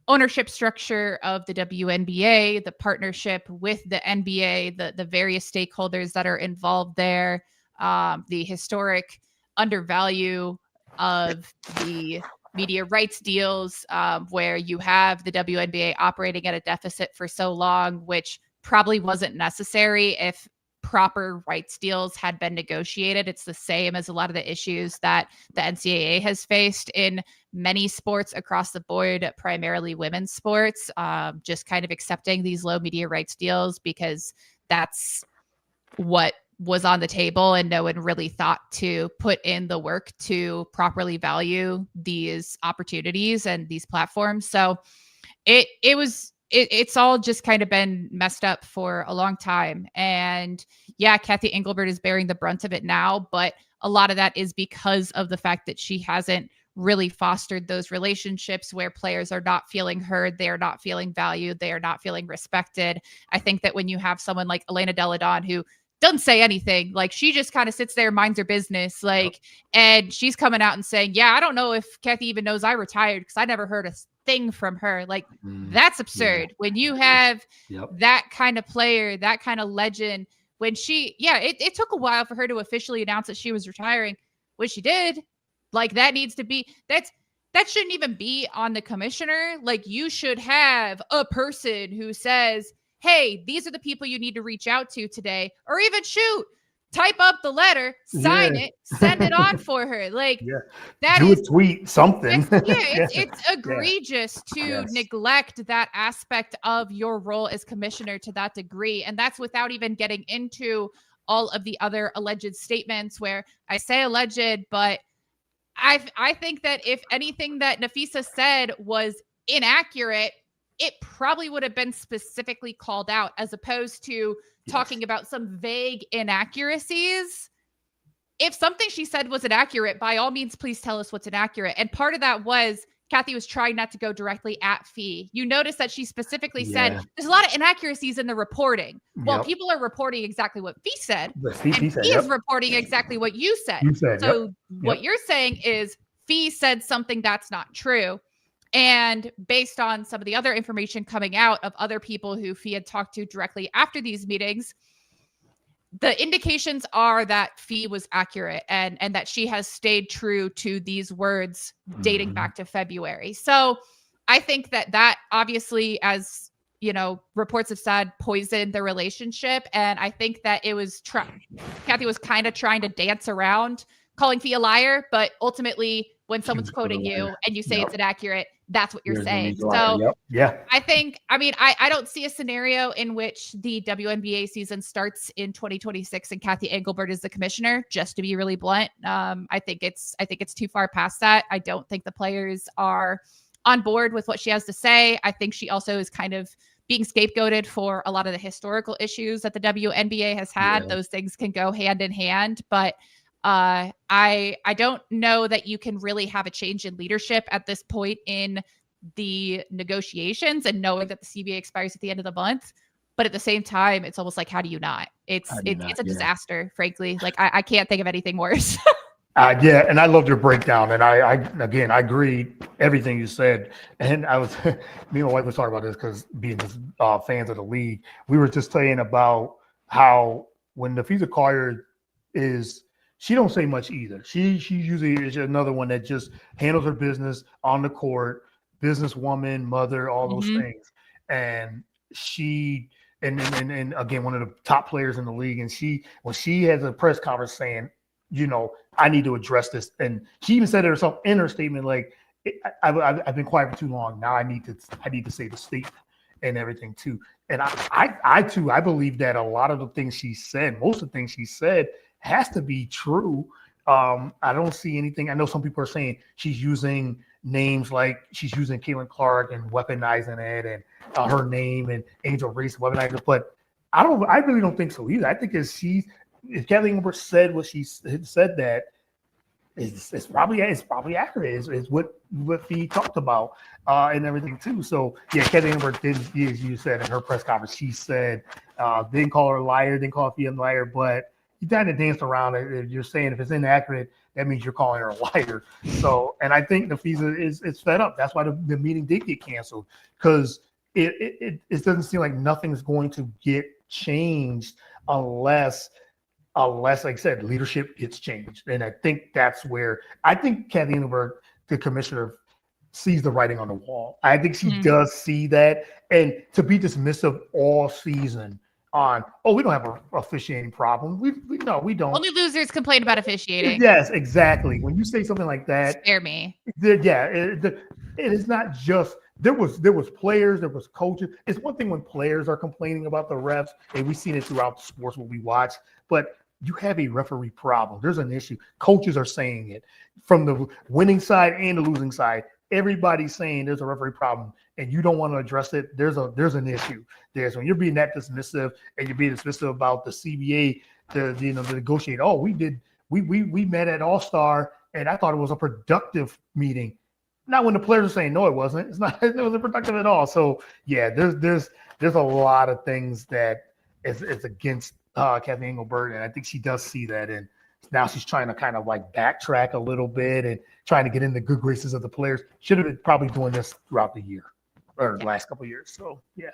[SPEAKER 2] ownership structure of the WNBA, the partnership with the NBA, the various stakeholders that are involved there, the historic undervalue of the media rights deals, where you have the WNBA operating at a deficit for so long, which probably wasn't necessary if proper rights deals had been negotiated. It's the same as a lot of the issues that the NCAA has faced in many sports across the board, primarily women's sports, just kind of accepting these low media rights deals because that's what was on the table, and no one really thought to put in the work to properly value these opportunities and these platforms. So it's all just kind of been messed up for a long time. And yeah, Kathy Engelbert is bearing the brunt of it now, but a lot of that is because of the fact that she hasn't really fostered those relationships where players are not feeling heard, they are not feeling valued, they are not feeling respected. I think that when you have someone like Elena Delle Donne who doesn't say anything, like she just kind of sits there, minds her business, like, and she's coming out and saying, yeah, I don't know if Kathy even knows I retired because I never heard a thing from her. Like, that's absurd. Yeah. When you have that kind of player, that kind of legend, when she, it took a while for her to officially announce that she was retiring. When she did, like, that needs to be, that shouldn't even be on the commissioner. Like, you should have a person who says, hey, these are the people you need to reach out to today, or even type up the letter, sign it, send it on for her. Like, that
[SPEAKER 1] do a tweet, something.
[SPEAKER 2] It's egregious to neglect that aspect of your role as commissioner to that degree. And that's without even getting into all of the other alleged statements, where I say alleged, but I think that if anything that Nafisa said was inaccurate, it probably would have been specifically called out, as opposed to talking about some vague inaccuracies. If something she said was inaccurate, by all means, please tell us what's inaccurate. And part of that was Kathy was trying not to go directly at Fee. You notice that she specifically said there's a lot of inaccuracies in the reporting. Well, people are reporting exactly what Fee said. Fee is reporting exactly what you said. So what you're saying is Fee said something that's not true. And based on some of the other information coming out of other people who Fee had talked to directly after these meetings, the indications are that Fee was accurate and that she has stayed true to these words dating back to February. So I think that obviously, as you know, reports have said, poisoned the relationship. And I think that it was Kathy was kind of trying to dance around calling Fee a liar, but ultimately, when someone's quoting you and you say it's inaccurate, that's what you're saying. So I don't see a scenario in which the WNBA season starts in 2026 and Kathy Engelbert is the commissioner, just to be really blunt. I think it's too far past that. I don't think the players are on board with what she has to say. I think she also is kind of being scapegoated for a lot of the historical issues that the WNBA has had. Those things can go hand in hand, but I don't know that you can really have a change in leadership at this point in the negotiations, and knowing that the CBA expires at the end of the month. But at the same time, it's almost like, how do you not? It's a disaster, frankly. Like, I can't think of anything worse.
[SPEAKER 1] And I loved your breakdown. And I agree everything you said. And me and my wife was talking about this because being just fans of the league, we were just saying about how when Nafisa Collier she don't say much either. She usually is another one that just handles her business on the court, businesswoman, mother, all those things. And she, and again, one of the top players in the league. And when she has a press conference saying, you know, I need to address this. And she even said it herself in her statement, like, I've been quiet for too long. Now I need to say the statement and everything too. And I believe that a lot of the things she said, most of the things she said, has to be true. I don't see anything. I know some people are saying she's using names like she's using Caitlin Clark and weaponizing it, and her name and Angel Reese weaponizing it. But I really don't think so either. I think if Kathy Engelbert said what she said, that it's probably accurate. Is what Fee talked about and everything too. So yeah, Kathy Engelbert did, as you said in her press conference, she said didn't call her a liar, didn't call Fee a liar, but kind of danced around it. You're saying if it's inaccurate, that means you're calling her a liar. So, and I think Nafisa is fed up. That's why the meeting did get canceled, because it doesn't seem like nothing's going to get changed unless, like I said, leadership gets changed. And I think that's where I think Kathy Engelberg, the commissioner, sees the writing on the wall. I think she does see that. And to be dismissive all season on, oh, we don't have an officiating problem. We don't.
[SPEAKER 2] Only losers complain about officiating.
[SPEAKER 1] Yes, exactly. When you say something like that,
[SPEAKER 2] spare me.
[SPEAKER 1] Yeah, it is not just there was players, there was coaches. It's one thing when players are complaining about the refs, and we've seen it throughout the sports when we watch, but you have a referee problem. There's an issue. Coaches are saying it from the winning side and the losing side. Everybody's saying there's a referee problem, and you don't want to address it. There's an issue. When you're being that dismissive, and you're being dismissive about the CBA, the negotiate. Oh, we met at All-Star, and I thought it was a productive meeting. Not when the players are saying no, it wasn't. It wasn't productive at all. So yeah, there's a lot of things that is against Kathy Engelberg, and I think she does see that, and now she's trying to kind of like backtrack a little bit and trying to get in the good graces of the players. Should have been probably doing this throughout the year or the last couple of years. So yeah,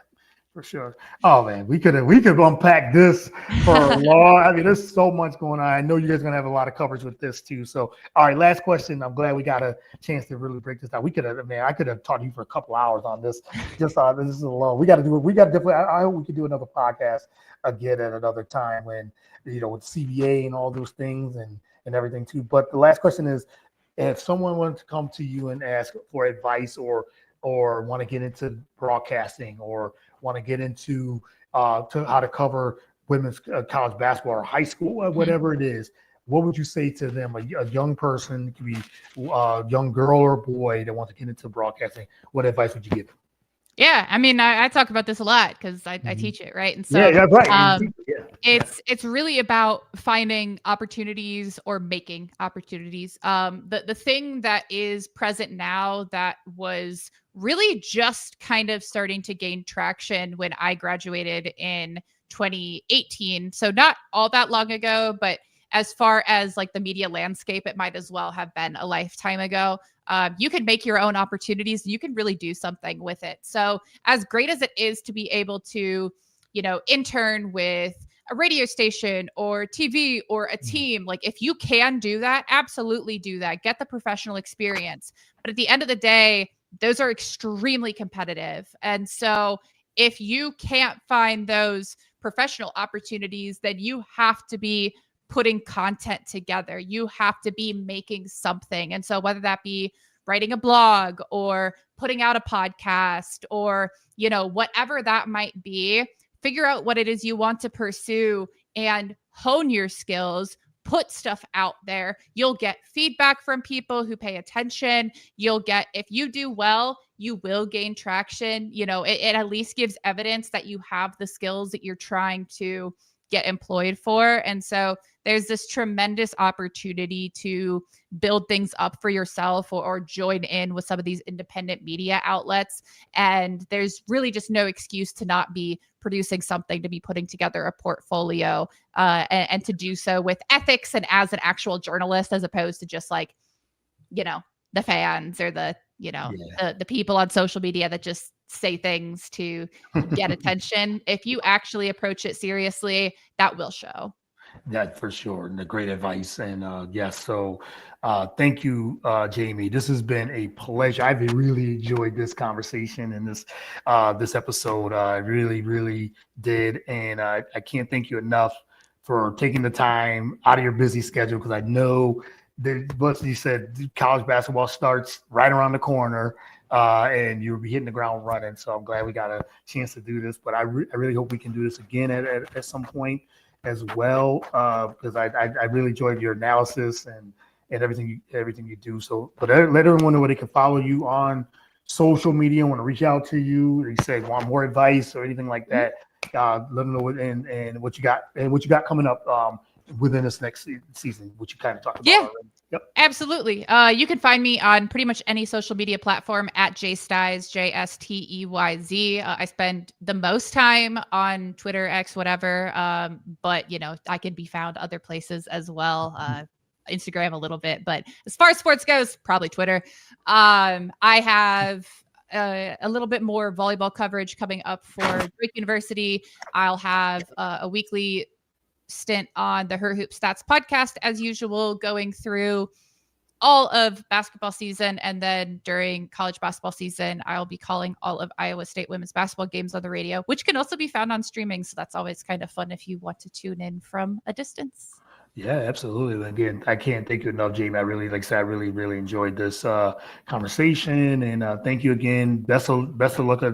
[SPEAKER 1] for sure. Oh man, we could unpack this for a long. I mean, there's so much going on. I know you guys are gonna have a lot of coverage with this too. So all right, last question. I'm glad we got a chance to really break this down. I could have talked to you for a couple hours on this. Just on this alone. We got to definitely. I hope we could do another podcast again at another time when, with CBA and all those things and everything too. But the last question is, if someone wanted to come to you and ask for advice or want to get into broadcasting or want to get into to how to cover women's college basketball or high school, whatever it is, what would you say to them? A young person, it could be a young girl or boy that wants to get into broadcasting. What advice would you give them?
[SPEAKER 2] Yeah, I mean, I talk about this a lot because I teach it, right? And so
[SPEAKER 1] right.
[SPEAKER 2] It's really about finding opportunities or making opportunities. The thing that is present now that was really just kind of starting to gain traction when I graduated in 2018. So not all that long ago, but as far as like the media landscape, it might as well have been a lifetime ago. You can make your own opportunities. You can really do something with it. So as great as it is to be able to, intern with a radio station or TV or a team, like if you can do that, absolutely do that. Get the professional experience. But at the end of the day, those are extremely competitive. And so if you can't find those professional opportunities, then you have to be putting content together. You have to be making something. And so whether that be writing a blog or putting out a podcast or, whatever that might be, figure out what it is you want to pursue and hone your skills, put stuff out there. You'll get feedback from people who pay attention. If you do well, you will gain traction. It at least gives evidence that you have the skills that you're trying to get employed for. And so there's this tremendous opportunity to build things up for yourself or join in with some of these independent media outlets. And there's really just no excuse to not be producing something, to be putting together a portfolio and to do so with ethics and as an actual journalist, as opposed to just like, the fans or the people on social media that just say things to get attention. If you actually approach it seriously, that will show.
[SPEAKER 1] Yeah, for sure. And great advice. And yes, so thank you, Jamie. This has been a pleasure. I've really enjoyed this conversation and this episode. I really, really did. And I can't thank you enough for taking the time out of your busy schedule, because I know that what you said, college basketball starts right around the corner. And you'll be hitting the ground running. So I'm glad we got a chance to do this. But I really hope we can do this again at some point as well, because I really enjoyed your analysis and everything you do. So, but let everyone know where they can follow you on social media, want to reach out to you, they say want more advice or anything like that. Let them know what you got coming up within this next season, which you kind of talked about already. Yep.
[SPEAKER 2] Absolutely. You can find me on pretty much any social media platform at JSteyz, JSTEYZ. I spend the most time on Twitter, X, whatever. But I can be found other places as well. Instagram a little bit, but as far as sports goes, probably Twitter. I have a little bit more volleyball coverage coming up for Drake University. I'll have a weekly stint on the Her Hoop Stats podcast as usual, going through all of basketball season. And then during college basketball season, I'll be calling all of Iowa State women's basketball games on the radio, which can also be found on streaming. So that's always kind of fun if you want to tune in from a distance.
[SPEAKER 1] Yeah, absolutely. Again, I can't thank you enough, Jamie. I really, like I said, I really enjoyed this conversation, and thank you again. Best of luck at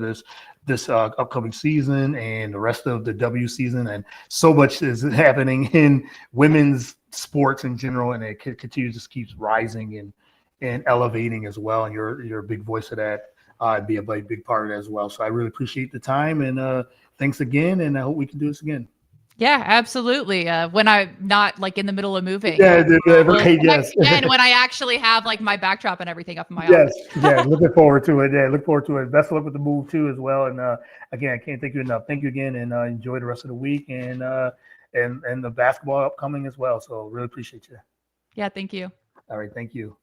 [SPEAKER 1] this upcoming season and the rest of the W season. And so much is happening in women's sports in general, and it continues just keeps rising and elevating as well. And you're a big voice of that. Be a big part of it as well. So I really appreciate the time, and thanks again. And I hope we can do this again.
[SPEAKER 2] Yeah, absolutely. When I'm not like in the middle of moving.
[SPEAKER 1] Yeah, right, yes.
[SPEAKER 2] And when I actually have like my backdrop and everything up in my
[SPEAKER 1] yes,
[SPEAKER 2] office.
[SPEAKER 1] yeah, looking forward to it. Yeah, look forward to it. Best of luck with the move too as well. And again, I can't thank you enough. Thank you again, and enjoy the rest of the week and the basketball upcoming as well. So really appreciate you.
[SPEAKER 2] Yeah, thank you.
[SPEAKER 1] All right, thank you.